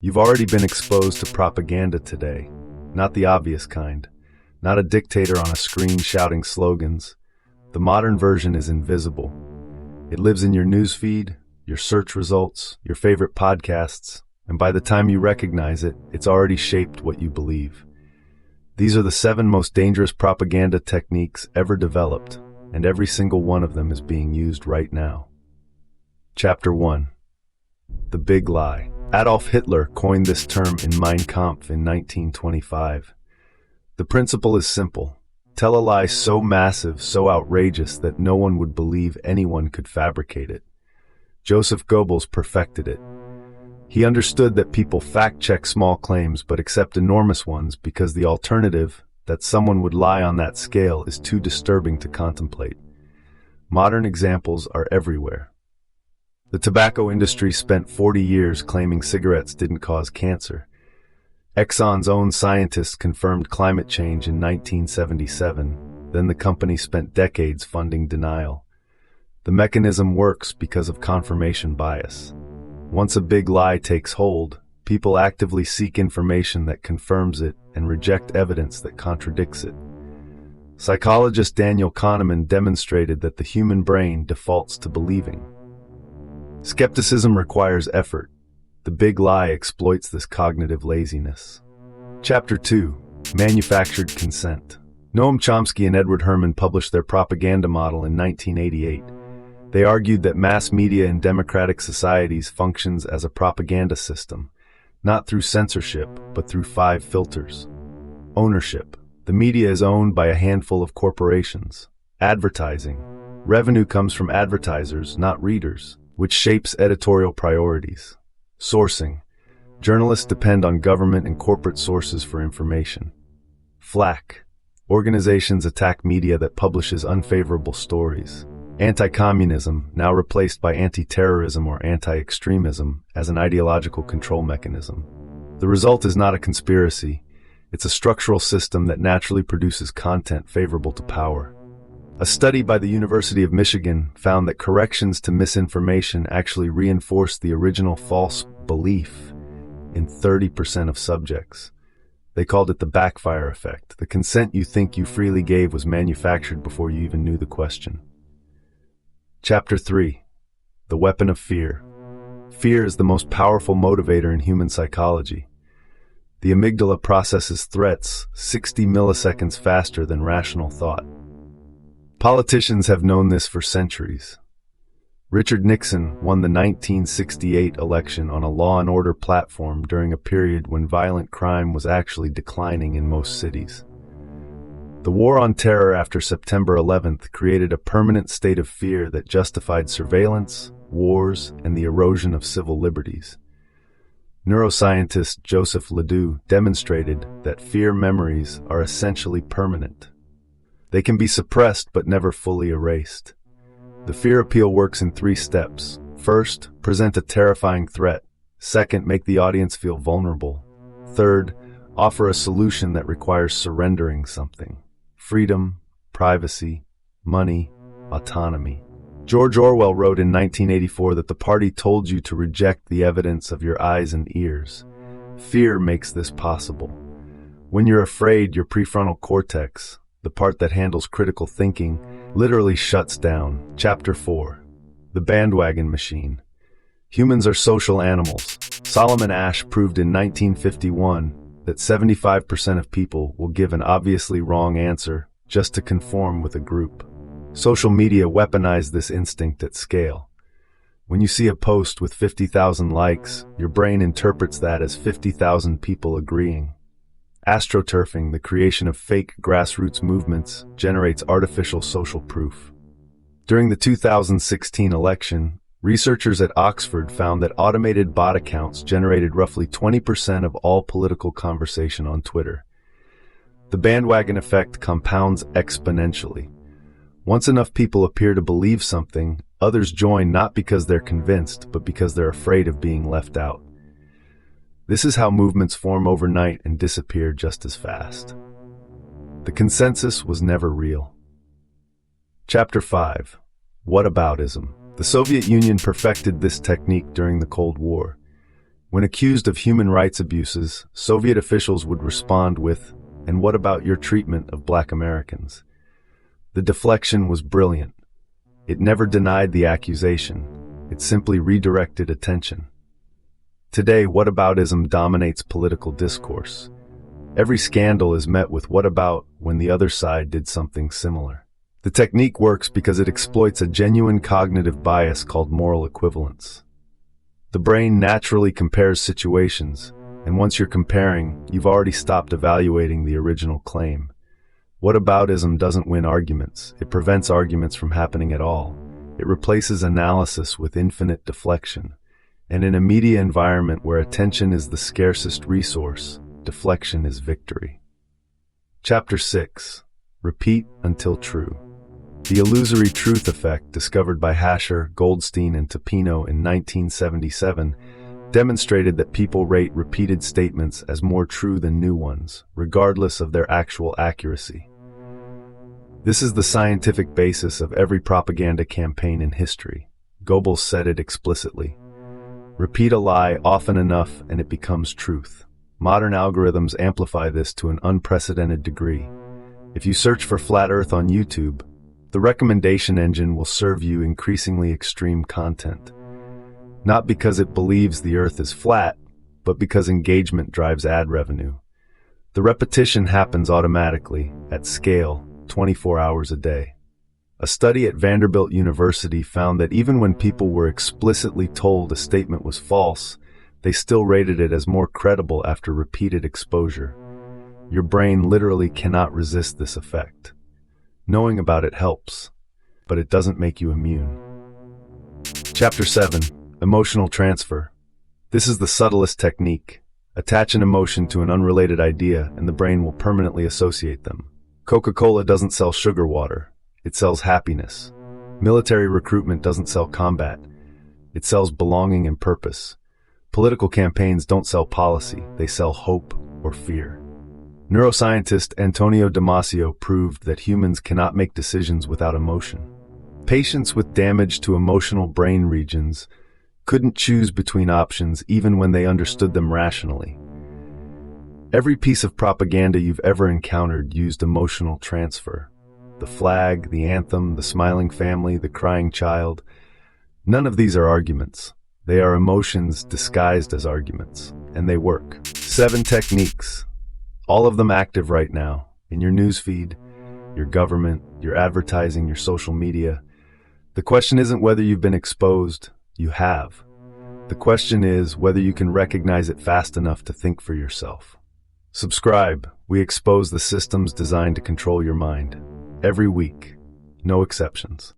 You've already been exposed to propaganda today. Not the obvious kind. Not a dictator on a screen shouting slogans. The modern version is invisible. It lives in your newsfeed, your search results, your favorite podcasts, and by the time you recognize it, it's already shaped what you believe. These are the 7 most dangerous propaganda techniques ever developed, and every single one of them is being used right now. Chapter 1. The Big Lie. Adolf Hitler coined this term in Mein Kampf in 1925. The principle is simple. Tell a lie so massive, so outrageous that no one would believe anyone could fabricate it. Joseph Goebbels perfected it. He understood that people fact-check small claims but accept enormous ones because the alternative, that someone would lie on that scale, is too disturbing to contemplate. Modern examples are everywhere. The tobacco industry spent 40 years claiming cigarettes didn't cause cancer. Exxon's own scientists confirmed climate change in 1977. Then the company spent decades funding denial. The mechanism works because of confirmation bias. Once a big lie takes hold, people actively seek information that confirms it and reject evidence that contradicts it. Psychologist Daniel Kahneman demonstrated that the human brain defaults to believing. Skepticism requires effort. The big lie exploits this cognitive laziness. Chapter 2. Manufactured Consent. Noam Chomsky and Edward Herman published their propaganda model in 1988. They argued that mass media in democratic societies functions as a propaganda system, not through censorship, but through 5 filters. Ownership. The media is owned by a handful of corporations. Advertising. Revenue comes from advertisers, not readers, which shapes editorial priorities. Sourcing. Journalists depend on government and corporate sources for information. Flak. Organizations attack media that publishes unfavorable stories. Anti-communism, now replaced by anti-terrorism or anti-extremism, as an ideological control mechanism. The result is not a conspiracy. It's a structural system that naturally produces content favorable to power. A study by the University of Michigan found that corrections to misinformation actually reinforced the original false belief in 30% of subjects. They called it the backfire effect. The consent you think you freely gave was manufactured before you even knew the question. Chapter 3. The Weapon of Fear. Fear is the most powerful motivator in human psychology. The amygdala processes threats 60 milliseconds faster than rational thought. Politicians have known this for centuries. Richard Nixon won the 1968 election on a law and order platform during a period when violent crime was actually declining in most cities. The war on terror after September 11th created a permanent state of fear that justified surveillance, wars, and the erosion of civil liberties. Neuroscientist Joseph Ledoux demonstrated that fear memories are essentially permanent. They can be suppressed but never fully erased. The fear appeal works in 3 steps. First, present a terrifying threat. Second, make the audience feel vulnerable. Third, offer a solution that requires surrendering something. Freedom, privacy, money, autonomy. George Orwell wrote in 1984 that the party told you to reject the evidence of your eyes and ears. Fear makes this possible. When you're afraid, your prefrontal cortex, the part that handles critical thinking, literally shuts down. Chapter 4. The Bandwagon Machine. Humans are social animals. Solomon Asch proved in 1951 that 75% of people will give an obviously wrong answer just to conform with a group. Social media weaponized this instinct at scale. When you see a post with 50,000 likes, your brain interprets that as 50,000 people agreeing. Astroturfing, the creation of fake grassroots movements, generates artificial social proof. During the 2016 election, researchers at Oxford found that automated bot accounts generated roughly 20% of all political conversation on Twitter. The bandwagon effect compounds exponentially. Once enough people appear to believe something, others join not because they're convinced, but because they're afraid of being left out. This is how movements form overnight and disappear just as fast. The consensus was never real. Chapter 5. Whataboutism. The Soviet Union perfected this technique during the Cold War. When accused of human rights abuses, Soviet officials would respond with, "And what about your treatment of Black Americans?" The deflection was brilliant. It never denied the accusation. It simply redirected attention. Today, whataboutism dominates political discourse. Every scandal is met with "what about" when the other side did something similar. The technique works because it exploits a genuine cognitive bias called moral equivalence. The brain naturally compares situations, and once you're comparing, you've already stopped evaluating the original claim. Whataboutism doesn't win arguments. It prevents arguments from happening at all. It replaces analysis with infinite deflection. And in a media environment where attention is the scarcest resource, deflection is victory. Chapter 6. Repeat until true. The illusory truth effect, discovered by Hasher, Goldstein, and Topino in 1977, demonstrated that people rate repeated statements as more true than new ones, regardless of their actual accuracy. This is the scientific basis of every propaganda campaign in history. Goebbels said it explicitly. Repeat a lie often enough and it becomes truth. Modern algorithms amplify this to an unprecedented degree. If you search for Flat Earth on YouTube, the recommendation engine will serve you increasingly extreme content. Not because it believes the Earth is flat, but because engagement drives ad revenue. The repetition happens automatically, at scale, 24 hours a day. A study at Vanderbilt University found that even when people were explicitly told a statement was false, they still rated it as more credible after repeated exposure. Your brain literally cannot resist this effect. Knowing about it helps, but it doesn't make you immune. Chapter 7. Emotional transfer. This is the subtlest technique. Attach an emotion to an unrelated idea and the brain will permanently associate them. Coca-Cola doesn't sell sugar water. It sells happiness. Military recruitment doesn't sell combat. It sells belonging and purpose. Political campaigns don't sell policy. They sell hope or fear. Neuroscientist Antonio Damasio proved that humans cannot make decisions without emotion. Patients with damage to emotional brain regions couldn't choose between options even when they understood them rationally. Every piece of propaganda you've ever encountered used emotional transfer. The flag, the anthem, the smiling family, the crying child. None of these are arguments. They are emotions disguised as arguments, and they work. 7 techniques. All of them active right now, in your newsfeed, your government, your advertising, your social media. The question isn't whether you've been exposed, you have. The question is whether you can recognize it fast enough to think for yourself. Subscribe. We expose the systems designed to control your mind. Every week. No exceptions.